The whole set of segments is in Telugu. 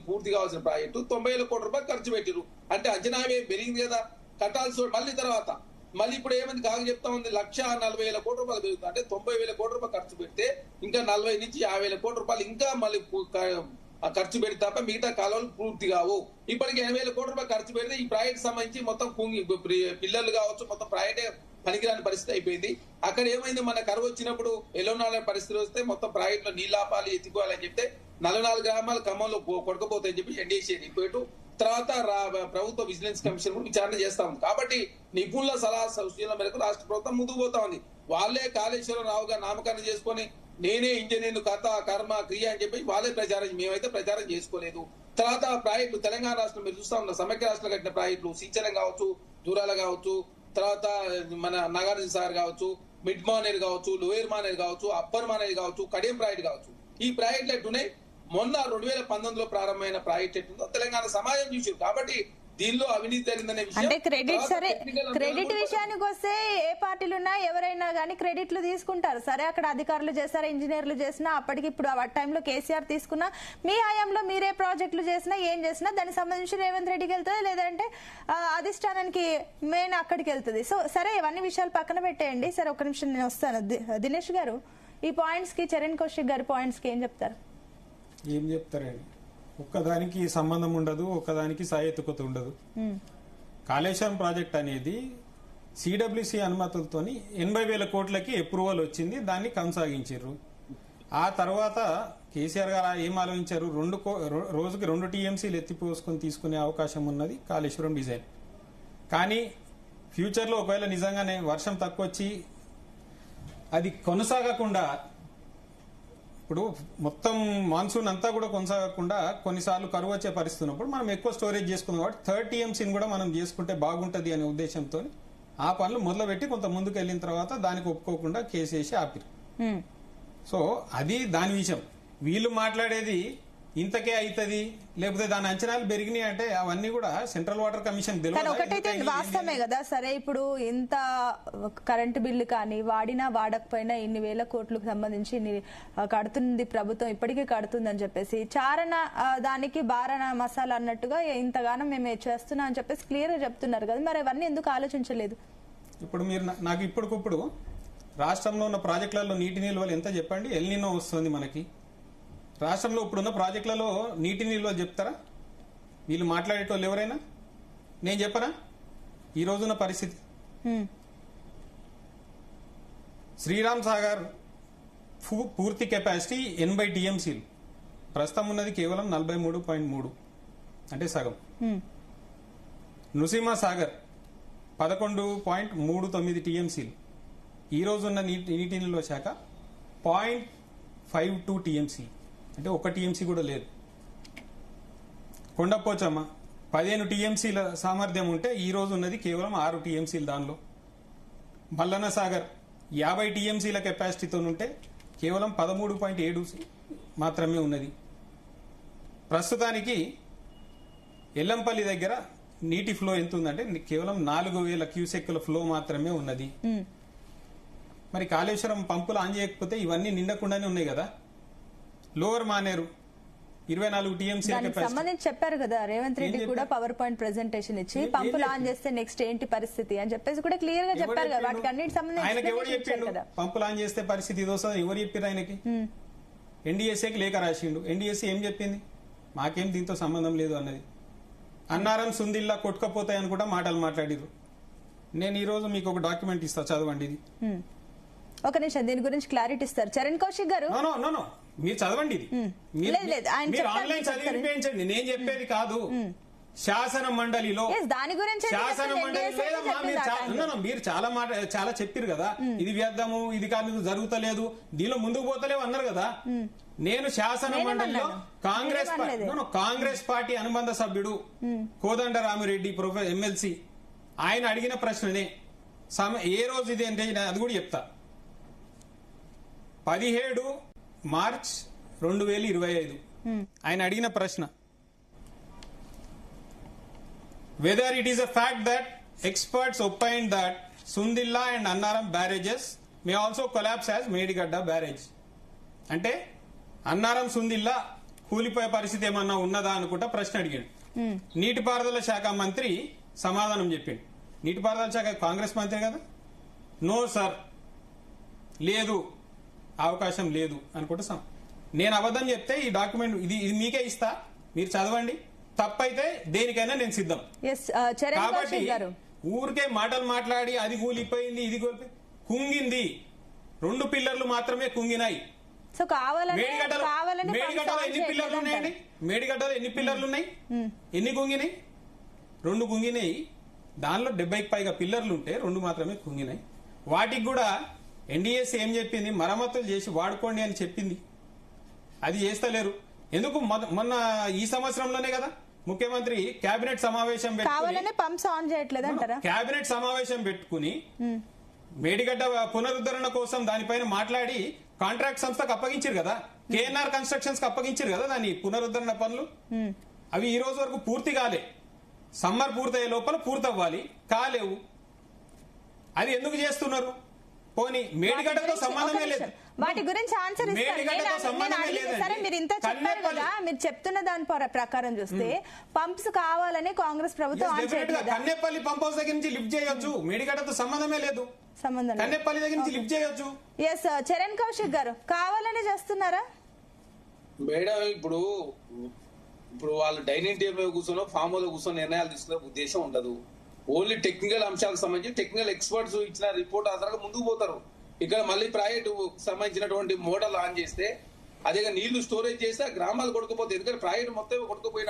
పూర్తి కావాల్సిన ప్రాజెక్టు 90,000 కోట్ల రూపాయలు ఖర్చు పెట్టిరు. అంటే అంచనా పెరిగింది కదా, కట్టాల్సి మళ్ళీ తర్వాత మళ్ళీ ఇప్పుడు ఏమైంది కాక చెప్తా ఉంది 1,40,000 కోట్ల రూపాయలు పెరుగుతుంది. అంటే 90,000 కోట్ల రూపాయలు ఖర్చు పెడితే ఇంకా 40 నుంచి 50,000 కోట్ల రూపాయలు ఇంకా మళ్ళీ ఖర్చు పెడితే తప్ప మిగతా కాలువలు పూర్తి కావు. ఇప్పటికి 80,000 కోట్ల రూపాయలు ఖర్చు పెడితే ఈ ప్రాజెక్ట్ సంబంధించి మొత్తం పిల్లలు కావచ్చు మొత్తం ప్రాజెక్టే పనికిరాని పరిస్థితి అయిపోయింది. అక్కడ ఏమైంది, మన కరువు వచ్చినప్పుడు ఎల్లోనాల పరిస్థితి వస్తే మొత్తం ప్రాజెక్ట్ లో నీళ్ళు ఆపాలి ఎత్తుకోవాలని చెప్తే 44 గ్రామాలు ఖమ్మంలో కొడకపోతాయని చెప్పి ఎన్డీసీ రిపోర్టు తర్వాత ప్రభుత్వ విజిలెన్స్ కమిషన్ కూడా విచారణ చేస్తా ఉంది. కాబట్టి నిపుణుల సలహా సూచనల మేరకు రాష్ట్ర ప్రభుత్వం ముందుకు పోతా ఉంది. వాళ్ళే కాళేశ్వరం రావుగా నామకరణం చేసుకొని నేనే ఇంజనీర్ కథ కర్మ క్రియ అని చెప్పి వాళ్ళే ప్రచారం, మేమైతే ప్రచారం చేసుకోలేదు. తర్వాత ప్రాజెక్టులు తెలంగాణ రాష్ట్రం మీరు చూస్తా ఉన్న సమైక్య రాష్ట్రంలో కట్టిన ప్రాజెక్టులు శ్రీశైలం కావచ్చు, దూరాల కావచ్చు, తర్వాత మన నాగార్జున సాగర్ కావచ్చు, మిడ్ మానేర్ కావచ్చు, లోయర్ మానేర్ కావచ్చు, అప్పర్ మానేర్ కావచ్చు, కడియం ప్రాజెక్ట్ కావచ్చు. ఈ ప్రాజెక్టులు ఎట్టున్నాయి మొన్న 2019లో ప్రారంభమైన ప్రాజెక్ట్ ఎట్టుందో తెలంగాణ సమాజం చూసారు. కాబట్టి దీనిలో అవినీతి జరిగిందనే విషయం అంటే క్రెడిట్ సరే, క్రెడిట్ విషయానికి వస్తే ఏ పార్టీలు ఉన్నా ఎవరైనా కానీ క్రెడిట్లు తీసుకుంటారు. సరే అక్కడ అధికారులు చేస్తారా, ఇంజనీర్లు చేసినా అప్పటికి ఇప్పుడు ఆ టైంలో కేసీఆర్ తీసుకున్నా, మీ హయాంలో మీరే ప్రాజెక్టులు చేసినా ఏం చేసినా దానికి సంబంధించి రేవంత్ రెడ్డికి వెళ్తుంది, లేదంటే అధిష్టానానికి మెయిన్ అక్కడికి వెళ్తుంది. సో సరే ఇవన్నీ విషయాలు పక్కన పెట్టేయండి. సరే ఒక నిమిషం నేను వస్తాను. దినేష్ గారు ఈ పాయింట్స్ కి, చరణ్ కౌశిక్ గారి పాయింట్స్ కి ఏం చెప్తారు? ఏం చెప్తారండి, ఒక్కదానికి సంబంధం ఉండదు, ఒక్కదానికి సాయెత్తుకత ఉండదు. కాళేశ్వరం ప్రాజెక్ట్ అనేది సిడబ్ల్యూసి అనుమతులతో 80,000 కోట్లకి అప్రూవల్ వచ్చింది, దాన్ని కొనసాగించారు. ఆ తర్వాత కేసీఆర్ గారు ఏం ఆలోచించారు, రోజుకి 2 టీఎంసీలు ఎత్తిపోసుకొని తీసుకునే అవకాశం ఉన్నది కాళేశ్వరం డిజైన్. కానీ ఫ్యూచర్లో ఒకవేళ నిజంగానే వర్షం తక్కువ వచ్చి అది కొనసాగకుండా, ఇప్పుడు మొత్తం మాన్సూన్ అంతా కూడా కొనసాగకుండా కొన్నిసార్లు కరువు వచ్చే పరిస్థితి ఉన్నప్పుడు మనం ఎక్కువ స్టోరేజ్ చేసుకున్నాం కాబట్టి 30 టీఎంసీని కూడా మనం చేసుకుంటే బాగుంటది అనే ఉద్దేశంతో ఆ పనులు మొదలుపెట్టి కొంత ముందుకు వెళ్ళిన తర్వాత దానికి ఒప్పుకోకుండా కేసు వేసి ఆపిరు. సో అది దాని విషయం. వీళ్ళు మాట్లాడేది ఇంతకే అవుతుంది, లేకపోతే దాని అంచనాలు పెరిగినాయి అంటే అవన్నీ కూడా సెంట్రల్ వాటర్ కమిషన్ ఒకటైతే వాస్తవమే కదా. సరే ఇప్పుడు ఇంత కరెంటు బిల్లు కానీ వాడినా వాడకపోయినా ఇన్ని వేల కోట్లకు సంబంధించి ఇన్ని కడుతుంది ప్రభుత్వం, ఇప్పటికీ కడుతుంది అని చెప్పేసి చారణ దానికి బారణ మసాలా అన్నట్టుగా ఇంతగానో మేము చేస్తున్నాం అని చెప్పేసి క్లియర్ గా చెప్తున్నారు కదా. మరి అవన్నీ ఎందుకు ఆలోచించలేదు? ఇప్పుడు మీరు నాకు ఇప్పటికిప్పుడు రాష్ట్రంలో ఉన్న ప్రాజెక్టులలో నీటి నిల్వలు ఎంత చెప్పండి, ఎల్నినో వస్తుంది మనకి. రాష్ట్రంలో ఇప్పుడున్న ప్రాజెక్టులలో నీటి నిల్వలు చెప్తారా వీళ్ళు మాట్లాడేటోళ్ళు ఎవరైనా? నేను చెప్పనా ఈ రోజున్న పరిస్థితి? శ్రీరామ్ సాగర్ పూర్తి కెపాసిటీ 80 టీఎంసీలు, ప్రస్తుతం ఉన్నది కేవలం 43.3, అంటే సగం. నృసింహ సాగర్ 11.39 టీఎంసీలు, ఈ రోజున్న నీటి నిల్వ శాఖ 0.52 టీఎంసీ, అంటే 1 టీఎంసీ కూడా లేదు. కొండపోచమ్మ 15 టీఎంసీల సామర్థ్యం ఉంటే ఈ రోజు ఉన్నది కేవలం 6 టీఎంసీలు దానిలో. మల్లన్న సాగర్ 50 టీఎంసీల కెపాసిటీతో ఉంటే కేవలం 13.7 మాత్రమే ఉన్నది. ప్రస్తుతానికి ఎల్లంపల్లి దగ్గర నీటి ఫ్లో ఎంత ఉందంటే కేవలం 4,000 క్యూసెక్కుల ఫ్లో మాత్రమే ఉన్నది. మరి కాళేశ్వరం పంపులు ఆన్ చేయకపోతే ఇవన్నీ నిండకుండానే ఉన్నాయి కదా. లోవర్ మానేరు 24 టీఎంసీ సంబంధించి చెప్పారు కదా రేవంత్ రెడ్డి కూడా పవర్ పాయింట్ ప్రెజెంటేషన్ ఇచ్చి పంపులు ఆన్ చేస్తే నెక్స్ట్ ఏంటి పరిస్థితి అని చెప్పేసి కూడా క్లియర్ గా చెప్పారు కదా. వాటికి అన్నిటి సంబంధించి పంపులు ఆన్ చేస్తే పరిస్థితి ఇది వస్తుంది ఎవరు చెప్పారు ఆయనకి? ఎన్డీఎస్ఏకి లేఖ రాసిండు. ఎన్డీఎస్ఏ ఏం చెప్పింది, మాకేం దీంతో సంబంధం లేదు అన్నది. అన్నారం సుందిల్లా కొట్టుకపోతాయని కూడా మాటలు మాట్లాడిరు. నేను ఈ రోజు మీకు ఒక డాక్యుమెంట్ ఇస్తా, చదవండి ఇది. ఒక నిమిషం దీని గురించి క్లారిటీ ఇస్తారు చరణ్ కౌశిక్ గారు. మీరు చదవండి ఇది, మీరు ఆన్లైన్ చదివించండి, నేను చెప్పేది కాదు. శాసన మండలిలో దాని గురించి మీరు చాలా చెప్పారు కదా, ఇది వ్యర్థము, ఇది కాదు, జరుగుతలేదు, దీనిలో ముందుకు పోతలేవు అన్నారు కదా. నేను శాసన మండలిలో కాంగ్రెస్ పార్టీ అనుబంధ సభ్యుడు కోదండరామిరెడ్డి ప్రొఫెసర్ ఎమ్మెల్సీ ఆయన అడిగిన ప్రశ్ననే ఏ రోజు ఇది అంటే అది కూడా చెప్తా. 17 మార్చ్ 2025 ఆయన అడిగిన ప్రశ్న, whether it is a fact that experts opined that Sundilla and Annaram barrages may also collapse as Medigadda barrage. అంటే అన్నారం సుందిల్లా కూలిపోయే పరిస్థితి ఏమన్నా ఉన్నదా అనుకుంటా ప్రశ్న అడిగాడు. నీటిపారుదల శాఖ మంత్రి సమాధానం చెప్పిండు. నీటిపారుదల శాఖ కాంగ్రెస్ మంత్రి కదా, నో సార్ లేదు, అవకాశం లేదు అనుకుంటా. నేను అబద్ధం చెప్తే ఈ డాక్యుమెంట్ ఇది మీకే ఇస్తా, మీరు చదవండి, తప్పైతే దేనికైనా నేను సిద్ధం. కాబట్టి ఊరికే మాటలు మాట్లాడి అది కూలిపోయింది ఇది కూలిపోయింది, కుంగింది 2 పిల్లర్లు మాత్రమే కుంగినాయి. మేడిగడ్డలో ఎన్ని పిల్లర్లు ఉన్నాయండి? మేడిగడ్డలో ఎన్ని పిల్లర్లు ఉన్నాయి? ఎన్ని కుంగినాయి? 2 కుంగినాయి. దానిలో 70కి పైగా పిల్లర్లు ఉంటే 2 మాత్రమే కుంగినాయి. వాటికి కూడా ఎన్డీఎస్ ఏం చెప్పింది, మరమ్మతులు చేసి వాడుకోండి అని చెప్పింది. అది చేస్తలేరు. ఎందుకు? మొన్న ఈ సంవత్సరంలోనే కదా ముఖ్యమంత్రి కేబినెట్ సమావేశం కేబినెట్ సమావేశం పెట్టుకుని మేడిగడ్డ పునరుద్ధరణ కోసం దానిపైన మాట్లాడి కాంట్రాక్ట్ సంస్థకు అప్పగించారు కదా, కేఎన్ఆర్ కన్స్ట్రక్షన్స్ కి అప్పగించారు కదా దాని పునరుద్ధరణ పనులు. అవి ఈ రోజు వరకు పూర్తి కాలే. సమ్మర్ పూర్తయ్యే లోపల పూర్తవ్వాలి, కాలేవు. అది ఎందుకు చేస్తున్నారు? పోనీ మేడిగడ్డతో సంబంధమే లేదు. వాటి గురించి ఆన్సర్ సరే, మీరు ఇంత చెప్పారు కదా, మీరు చెప్తున్న దాని ప్రకారం చూస్తే పంప్స్ కావాలని కాంగ్రెస్ ప్రభుత్వం కన్నెపల్లి పంప్ హౌస్ దగ్గర నుంచి లిఫ్ట్ చేయొచ్చు, మేడిగడ్డతో సంబంధమే లేదు. కన్నెపల్లి దగ్గర నుంచి లిఫ్ట్ చేయొచ్చు. ఎస్ చరణ్ కౌశిక్ గారు, కావాలని చేస్తున్నారా మేడం? ఇప్పుడు వాళ్ళు డైనింగ్ టేబుల్ మీద కూర్చొని ఫామ్ హౌస్ కూర్చొని నిర్ణయాలు తీసుకునే ఉద్దేశం ఉండదు. ఓన్లీ టెక్నికల్ అంశాలకు సంబంధించి టెక్నికల్ ఎక్స్పర్ట్స్ ఇచ్చిన రిపోర్ట్ ఆధారంగా ముందుకు పోతారు. ఇక్కడ మళ్ళీ ప్రైవేట్ సంబంధించినటువంటి మోడల్ ఆన్ చేస్తే అదే నీళ్లు స్టోరేజ్ చేస్తే గ్రామాలు కొడుకుపోతాయి. ఎందుకంటే ప్రైవేట్ మొత్తం కొడుకుపోయినా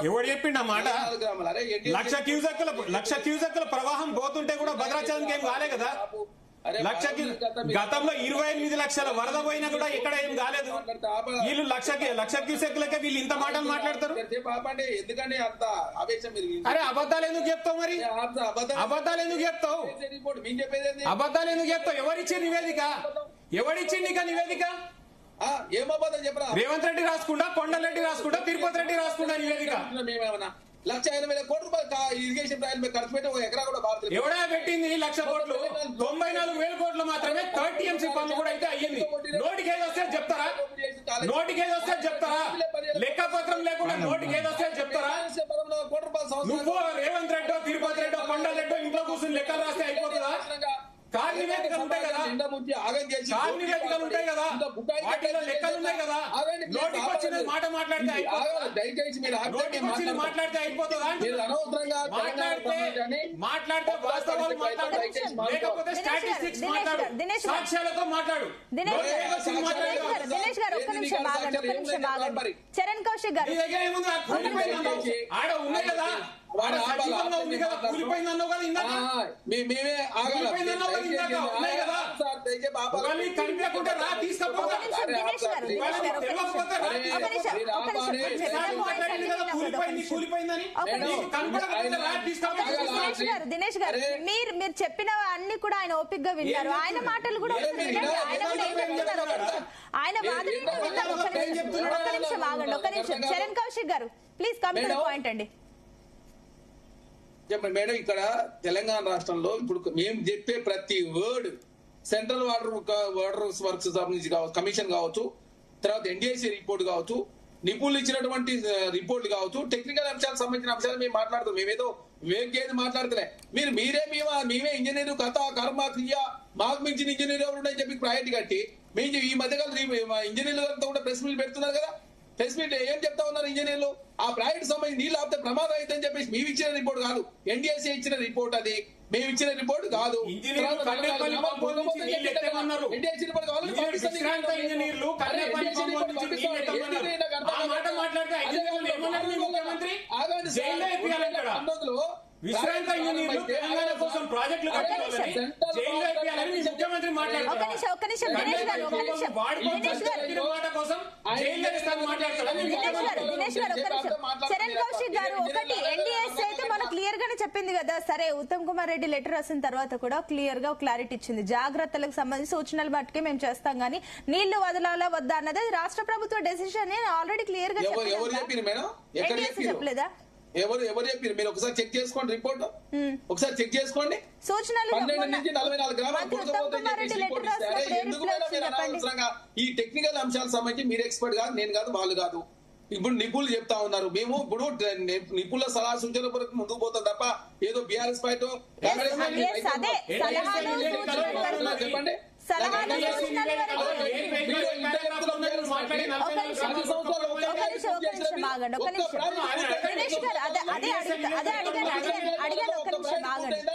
గ్రామాలు 1,00,000 క్యూసెక్కుల ప్రవాహం పోతుంటే కూడా భద్రాచలంకి ఏం కాలే కదా. గతంలో 28 లక్షల వరద పోయినా కూడా ఎక్కడ ఏం కాలేదు. వీళ్ళు 1,00,000 క్యూసెక్కులకే వీళ్ళు ఇంత మాటలు మాట్లాడతారు. ఎందుకంటే అంత ఆవేశం. అరే అబద్ధాలు ఎందుకు చెప్తావు? మరి అబద్ధాలు ఎందుకు చెప్తావు? అబద్ధాలు ఎందుకు చెప్తావు? ఎవరిచ్చిన నివేదిక? ఎవరిచ్చింది నివేదిక? ఏం అబద్ధం చెప్పరా? రేవంత్ రెడ్డి రాసుకుంటా, కొండలరెడ్డి రాసుకుంటా, తిరుపతి రెడ్డి రాసుకుంటా నివేదిక. 1,80,000 కోట్ల ఇరిగేషన్ ప్రాజెక్ట్ మీద ఖర్చు పెట్టి ఎకరా కూడా ఎవడా పెట్టింది? 1,00,000 కోట్లు, 94,000 కోట్లు మాత్రమే థర్డ్ టీఎంసీ పనులు కూడా అయితే అయ్యింది. నోటికేది వస్తే చెప్తారా? నోటికేది వస్తే చెప్తారా? లెక్కపత్రం లేకుండా నోటికేది వస్తే చెప్తారా? నువ్వు రేవంత్ రెడ్డో, తిరుపతి రెడ్డో, కొండలరెడ్డో ఇంట్లో కూర్చుని లెక్కలు రాస్తే అయిపోతుందా? కార్ నివేదికలు ఉంటాయి కదా, కార్ నివేదికలు ఉంటాయి కదా, వాటిలో లెక్కలు ఉన్నాయి కదా. నోటికి వచ్చిన మాట మాట్లాడితే అయిపోతుందా? మాట్లాడితే వాస్తవాలు మాట్లాడు, లేకపోతే స్టాటిస్టిక్స్ మాట్లాడు, సాక్ష్యాలతో మాట్లాడు. దినేష్ గారు ఒక్క నిమిషం ఆగండి. చరణ్ కౌశిక్ గారు ఆడ ఉన్నాయి కదా, ఉంది కదా, కూలిపోయిందన్నావు కదా ఇందాక. మేమే కనిపించకుండా రా తీసుకపోతే కూలిపోయిందని దినేష్ గారు మీరు చెప్పిన అన్ని కూడా ఆయన ఓపిక్ గా విన్నారు. ఆయన మాటలు కూడా ఆయన వాదన విన్నారు. ఒక్క నిమిషం ఆగండి, ఒక్క నిమిషం. చరణ్ కౌశిక్ గారు please come to the point అండి. చెప్పండి మేడం. ఇక్కడ తెలంగాణ రాష్ట్రంలో ఇప్పుడు మేము చెప్పే ప్రతి వర్డ్ సెంట్రల్ వాటర్ వర్క్స్ సంబంధించి కావచ్చు, కమిషన్ కావచ్చు, తర్వాత ఎన్డీఎస్సీ రిపోర్ట్ కావచ్చు, నిపుణులు ఇచ్చినటువంటి రిపోర్ట్లు కావచ్చు, టెక్నికల్ అంశాలకు సంబంధించిన అంశాలు మేము మాట్లాడుతాం. మేమేదో వేగేది మాట్లాడుతులే. మేమే ఇంజనీర్ కథ కర్మ క్రియ మాకు మించిన ఇంజనీర్ ఎవరు ఉన్నాయని చెప్పి ప్రయారిటీ కట్టి మేము ఈ మధ్యకాలం ఇంజనీర్లతో కూడా ప్రెస్ మీట్ పెడుతున్నారు కదా. ప్రెస్ మీట్ ఏం చెప్తా ఉన్నారు ఇంజనీర్లు? ఆ ప్రాజెక్ట్ సంబంధించి నీళ్ళు ఆపితే ప్రమాదం అవుతుందని చెప్పేసి మేము ఇచ్చిన రిపోర్ట్ కాదు, ఎన్డీఎస్సీ ఇచ్చిన రిపోర్ట్, అది మేము ఇచ్చిన రిపోర్ట్ కాదు. విశ్రాంత ఇంజనీర్లు తెలంగాణ కోసం ప్రాజెక్టులు ముఖ్యమంత్రి చరణ్ కౌశిక్ గారు ఒకటి ఎన్డీఎస్ అయితే మనం క్లియర్ గానే చెప్పింది కదా. సరే, ఉత్తమ్ కుమార్ రెడ్డి లెటర్ రాసిన తర్వాత కూడా క్లియర్ గా క్లారిటీ ఇచ్చింది. జాగ్రత్తలకు సంబంధించి సూచనలు బట్టికే మేము చేస్తాం గానీ నీళ్లు వదలాలా వద్దా అన్నది రాష్ట్ర ప్రభుత్వ డెసిషన్ ఆల్రెడీ క్లియర్ గా చెప్పలేదా? ఎవరు చెప్పారు? మీరు ఒకసారి చెక్ చేసుకోండి రిపోర్ట్, ఒకసారి చెక్ చేసుకోండి. సూచనలు 12 నుంచి 44 గ్రామాలు ఈ టెక్నికల్ అంశాలకు సంబంధించి మీరు ఎక్స్పర్ట్ కాదు, నేను కాదు, వాళ్ళు కాదు. ఇప్పుడు నిపుణులు చెప్తా ఉన్నారు, మేము ఇప్పుడు నిపుణుల సలహా సూచనల వరకు ముందుకు పోతాం తప్ప ఏదో బీఆర్ఎస్ పార్టీ చెప్పండి.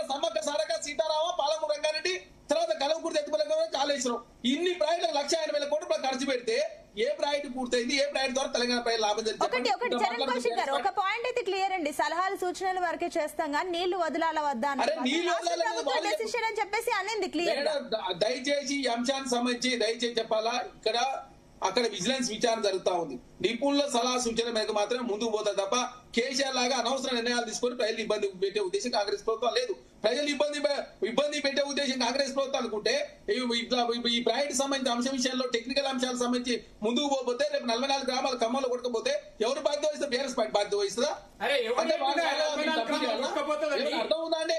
సమ్మక్క సారక సీతారామ పాలమూరు రంగారెడ్డి తర్వాత కలవకూడదు ఎత్తుపల్లి కాళేశ్వరం ఇన్ని ప్రాజెక్టులకు 1,50,000 కోట్లు ఖర్చు పెడితే ఏ ప్రాజెక్టు పూర్తయింది, ఏ ప్రాజెక్ట్ ద్వారా తెలంగాణ ప్రజలు లాభం ఒకటి చరణ్ కౌశిక్ గారు ఒక పాయింట్ అయితే క్లియర్ అండి, సలహాలు సూచనలు వరకే చేస్తాం కానీ నీళ్లు వదలాల వద్దా డెసిషన్ అని చెప్పేసి అనేది క్లియర్. దయచేసి ఈ అంశానికి సంబంధించి దయచేసి చెప్పాలా, ఇక్కడ అక్కడ విజిలెన్స్ విచారణ జరుగుతా ఉంది. నిపుణుల సలహా సూచన మేరకు మాత్రమే ముందుకు పోతారు తప్ప కేసీఆర్ లాగా అనవసర నిర్ణయాలు తీసుకొని ప్రజలు ఇబ్బంది పెట్టే ఉద్దేశం కాంగ్రెస్ ప్రభుత్వం లేదు. ప్రజలు ఇబ్బంది పెట్టే ఉద్దేశం కాంగ్రెస్ ప్రభుత్వం అనుకుంటే ఈ ప్రాజెక్ట్ సంబంధించిన అంశం విషయంలో టెక్నికల్ అంశాలకు సంబంధించి ముందుకు పోతే రేపు 44 గ్రామాల ఖమ్మంలో కొట్టకపోతే ఎవరు బాధ్యత వహిస్తారు? బీఆర్ఎస్ పార్టీ బాధ్యత వహిస్తుందా? అర్థం ఉందా అండి?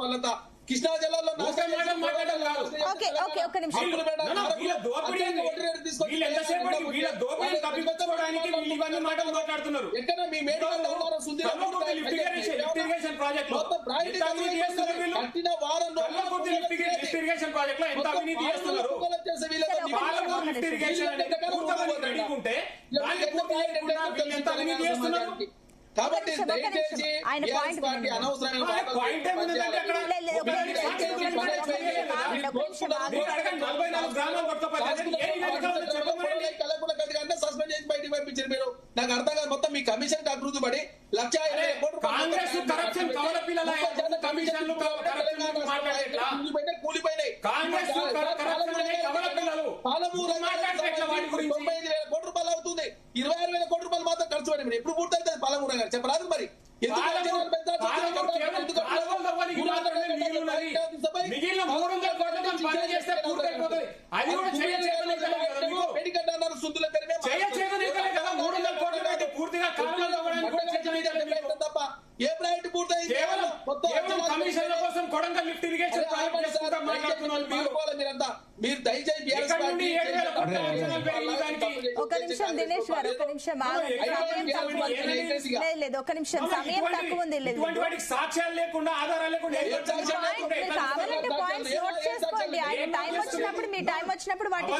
వాళ్ళంతా కృష్ణా జిల్లాలో ఎక్కడ మీ కట్టిన వారం కాబట్టి దయచేసి అనవసరమైన సస్పెండ్ చేసి బయటికి పంపించారు మీరు. నాకు అర్థం కాదు, మొత్తం మీ కమిషన్ అభివృద్ధి పడి 1,50,000 కోట్లు కూలిపోయినాయి. పాలమూరు 95,000 కోట్ల రూపాయలు అవుతుంది, 26,000 కోట్ల రూపాయలు మాత్రం ఖర్చు పడి మీరు ఎప్పుడు పూర్తవుతుంది పాలమూరు గారు చెప్పరాదు మరి. తప్ప ఏ ప్రాజెక్ట్ పూర్తయింది? మీరు దయచేసి ఒక నిమిషం దినేష్ గారు, ఒక నిమిషం లేదు, ఒక నిమిషం సమయం తక్కువ ఉంది. సాక్ష్యాలు లేకుండా ఆధారాలు లేకుండా కావాలంటే పాయింట్స్ నోట్ చేసుకోండి, ఆయన టైం వచ్చినప్పుడు మీ టైం వచ్చినప్పుడు వాటికి.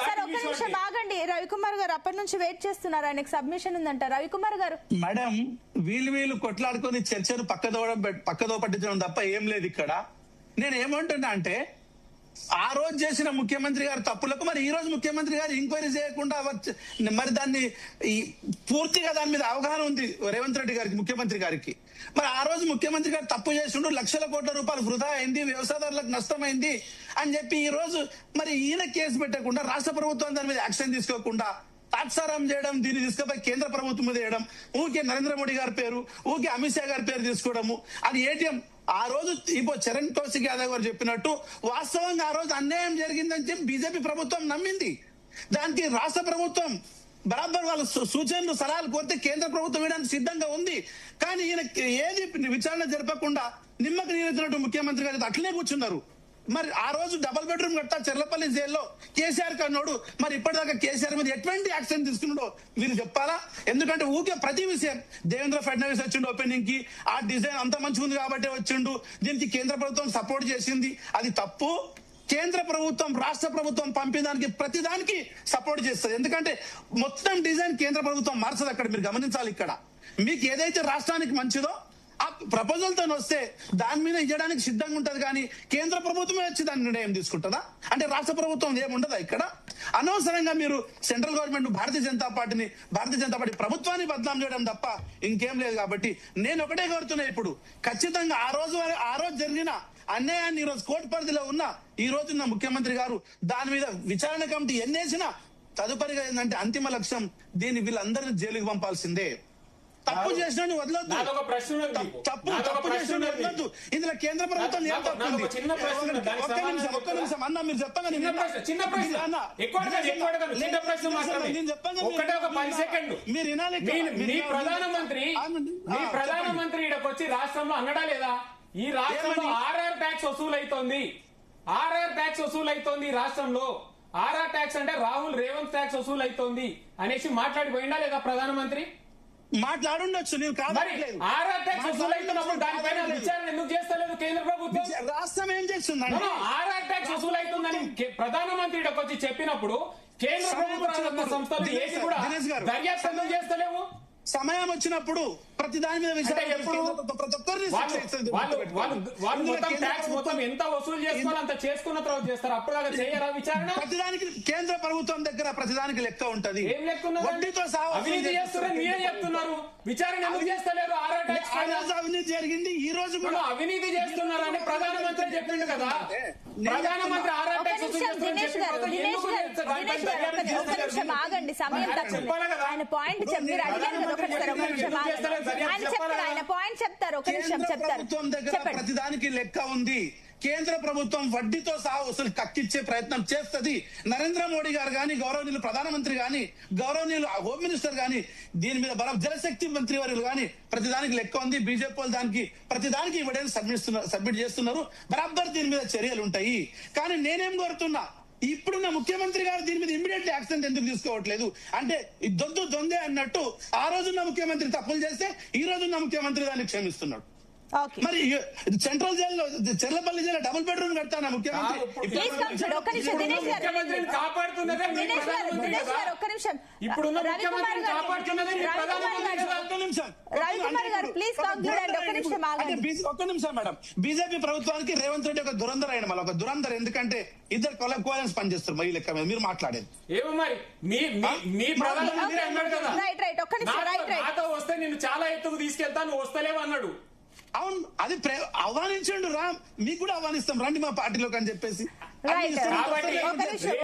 సార్ ఒక నిమిషం ఆగండి, రవికుమార్ గారు అప్పటి నుంచి వెయిట్ చేస్తున్నారు, ఆయనకు సబ్మిషన్ ఉందంట. రవికుమార్ గారు. మేడం, వీళ్ళు కొట్లాడుకొని చర్చను పక్కదో పట్టించడం తప్ప ఏం లేదు ఇక్కడ. నేను ఏమంటున్నా అంటే ఆ రోజు చేసిన ముఖ్యమంత్రి గారి తప్పులకు మరి ఈ రోజు ముఖ్యమంత్రి గారు ఎంక్వైరీ చేయకుండా మరి దాన్ని పూర్తిగా దాని మీద అవగాహన ఉంది రేవంత్ రెడ్డి గారికి, ముఖ్యమంత్రి గారికి. మరి ఆ రోజు ముఖ్యమంత్రి గారు తప్పు చేసిండు, లక్షల కోట్ల రూపాయలు వృధా అయింది, వ్యవసాయదారులకు నష్టమైంది అని చెప్పి ఈ రోజు మరి ఈయన కేసు పెట్టకుండా రాష్ట్ర ప్రభుత్వం దాని మీద యాక్షన్ తీసుకోకుండా తాత్సారం చేయడం, దీన్ని తీసుకుపోయి కేంద్ర ప్రభుత్వం మీద వేయడం, ఊకే నరేంద్ర మోడీ గారి పేరు, ఊకే అమిత్ షా గారి పేరు తీసుకోవడము, అది ఏటీఎం. ఆ రోజు ఇప్పుడు చరణ్ కౌశిక్ యాదవ్ గారు చెప్పినట్టు వాస్తవంగా ఆ రోజు అన్యాయం జరిగిందని చెప్పి బీజేపీ ప్రభుత్వం నమ్మింది. దానికి రాష్ట్ర ప్రభుత్వం బరాబర్ వాళ్ళ సూచనలు సలహాలు కోరితే కేంద్ర ప్రభుత్వం వేయడానికి సిద్ధంగా ఉంది. కానీ ఈయన ఏది విచారణ జరపకుండా నిమ్మకు నీరెత్తినట్టు ముఖ్యమంత్రి గారు అట్లనే కూర్చున్నారు. మరి ఆ రోజు డబుల్ బెడ్రూమ్ కట్టా చెర్లపల్లి జైల్లో కేసీఆర్ కన్నాడు, మరి ఇప్పటిదాకా కేసీఆర్ మీద ఎటువంటి యాక్షన్ తీసుకున్నాడో వీళ్ళు చెప్పాలా? ఎందుకంటే ఊకే ప్రతి విషయం దేవేంద్ర ఫడ్నవీస్ వచ్చిండు ఓపెనింగ్ కి, ఆ డిజైన్ అంత మంచిగా ఉంది కాబట్టి వచ్చిండు, దీనికి కేంద్ర ప్రభుత్వం సపోర్ట్ చేసింది, అది తప్పు. కేంద్ర ప్రభుత్వం రాష్ట్ర ప్రభుత్వం పంపించడానికి ప్రతిదానికి సపోర్ట్ చేస్తుంది. ఎందుకంటే మొత్తం డిజైన్ కేంద్ర ప్రభుత్వం మార్చదు. అక్కడ మీరు గమనించాలి. ఇక్కడ మీకు ఏదైతే రాష్ట్రానికి మంచిదో ఆ ప్రపోజల్ తో వస్తే దాని మీద ఇవ్వడానికి సిద్ధంగా ఉంటది. కానీ కేంద్ర ప్రభుత్వమే వచ్చి దాని నిర్ణయం తీసుకుంటుందా? అంటే రాష్ట్ర ప్రభుత్వం ఏముండదా ఇక్కడ? అనవసరంగా మీరు central government Bharatiya Janata party ప్రభుత్వాన్ని బదనాం చేయడం తప్ప ఇంకేం లేదు. కాబట్టి నేను ఒకటే కోరుతున్నా, ఇప్పుడు ఖచ్చితంగా ఆ రోజు జరిగిన అన్యాయాన్ని ఈ రోజు కోర్టు పరిధిలో ఉన్న ఈ రోజున్న ముఖ్యమంత్రి గారు దాని మీద విచారణ కమిటీ ఎన్నేసినా తదుపరిగా ఏంటంటే అంతిమ లక్ష్యం దీన్ని వీళ్ళందరినీ జైలుకి పంపాల్సిందే. తప్పు చేసిన వదలొద్దు. నాదొక ప్రశ్న ఉన్నది మీకు. తప్పు నాదొక ప్రశ్న చేసిన ఉన్నది. వదలొద్దు. ఇందులో కేంద్ర ప్రభుత్వం ఏం నాకు తప్పు ఉంది? ఒక చిన్న ప్రశ్న ఉన్నది. దానికి సమాధానం ఒక్క నిమిషం అన్న, మీరు చెప్పంగా చిన్న ప్రశ్న ఎక్కువ అడగండి, ఎక్కువ అడగండి. చిన్న ప్రశ్న మాట్లాడండి. నేను చెప్పంగా ఒకటే ఒక 10 సెకండ్లు. మీరు వినాలి. మీ ప్రధానమంత్రి ఇక్కడికి వచ్చి రాష్ట్రంలో అన్నడా లేదా ఈ రాష్ట్రంలో ఆర్ఆర్ ట్యాక్స్ వసూలైతోంది, ఆర్ఆర్ ట్యాక్స్ వసూలైతోంది ఈ రాష్ట్రంలో, ఆర్ఆర్ ట్యాక్స్ అంటే రాహుల్ రేవంత్ ట్యాక్స్ వసూలైతోంది అనేసి మాట్లాడిపోయిందా లేదా ప్రధానమంత్రి? మాట్లాడుండొచ్చు, నేను మరి ఆర్ఆర్ ట్యాక్స్ వసూలైతున్నప్పుడు దానిపైన విచారణ ఎందుకు చేస్తలేదు కేంద్ర ప్రభుత్వం? రాష్ట్రం ఏం చేస్తుందండి? ఆర్ఆర్ ట్యాక్స్ వసూలైతుందని ప్రధానమంత్రి ఇక్కడికి వచ్చి చెప్పినప్పుడు కేంద్ర ప్రభుత్వ సంస్థలు ఏది కూడా దర్యాప్తు ఎందుకు చేస్తలేవు? సమయం వచ్చినప్పుడు ప్రతి దాని మీద మొత్తం ఎంత వసూలు చేసుకోవాలి అంత చేసుకున్న తర్వాత చేస్తారు, అప్పుడు దాకా చేయరా విచారణ? ప్రతిదానికి కేంద్ర ప్రభుత్వం దగ్గర ప్రతిదానికి లెక్క ఉంటది. ఏం లెక్క ఉన్నది? వడ్డీతో సహా అవినీతి చేస్తున్నారని మీరే చెప్తున్నారు, విచారణ ఎందుకు చేస్తలేరు? ఆర్ఆర్ ట్యాక్స్ అవినీతి జరిగింది, ఈ రోజు కూడా అవినీతి చేస్తున్నారని ప్రధానమంత్రి చెప్పిండు కదా. ప్రధానమంత్రి ఆర్ఆర్ ట్యాక్స్ వసూలు ఆగండి, సమయం తక్కువ. ఆయన పాయింట్ చెప్పారు, అడిగారు. ఆయన పాయింట్ చెప్తారు, ఒక నిమిషం చెప్తారు. ప్రభుత్వం దగ్గర ప్రతిదానికి లెక్క ఉంది. కేంద్ర ప్రభుత్వం వడ్డీతో సహా వసూలు కక్కిచ్చే ప్రయత్నం చేస్తుంది. నరేంద్ర మోడీ గారు గాని, గౌరవనీయులు ప్రధానమంత్రి గాని, గౌరవనీయులు హోమ్ మినిస్టర్ గాని, దీని మీద జలశక్తి మంత్రి వారు గాని ప్రతిదానికి లెక్క ఉంది. బీజేపీ వాళ్ళు దానికి ప్రతిదానికి ఎవిడెన్స్ సబ్మిట్ చేస్తున్నారు. బరాబర్ దీని మీద చర్యలు ఉంటాయి. కానీ నేనేం కోరుతున్నా, ఇప్పుడున్న ముఖ్యమంత్రి గారు దీని మీద ఇమ్మీడియట్లీ యాక్షన్ ఎందుకు తీసుకోవట్లేదు? అంటే దొందే అన్నట్టు ఆ రోజున్న ముఖ్యమంత్రి తప్పులు చేస్తే ఈ రోజున్న ముఖ్యమంత్రి దాన్ని క్షమిస్తున్నాడు. మరి సెంట్రల్ జైల్లో చెర్లపల్లి జైల్లో డబుల్ బెడ్రూమ్ కడతానా ముఖ్యమంత్రి? ఒక్క నిమిషం మేడం. బీజేపీ ప్రభుత్వానికి రేవంత్ రెడ్డి ఒక దురంధర్ అయిన మళ్ళీ ఒక దురంధర్. ఎందుకంటే ఇద్దరు కోలెన్స్ పనిచేస్తారు మరి లెక్క మీద. మీరు మాట్లాడేది ఏమో మరి మీ ప్రధానమంత్రి అన్నాడు కదా, నాతో వస్తే నేను చాలా ఎత్తుకు తీసుకెళ్తా, నువ్వు వస్తలేవు అన్నాడు. అవును, అది ఆహ్వానించండు రా, మీకు కూడా ఆహ్వానిస్తాం రండి మా పార్టీలోకి అని చెప్పేసి.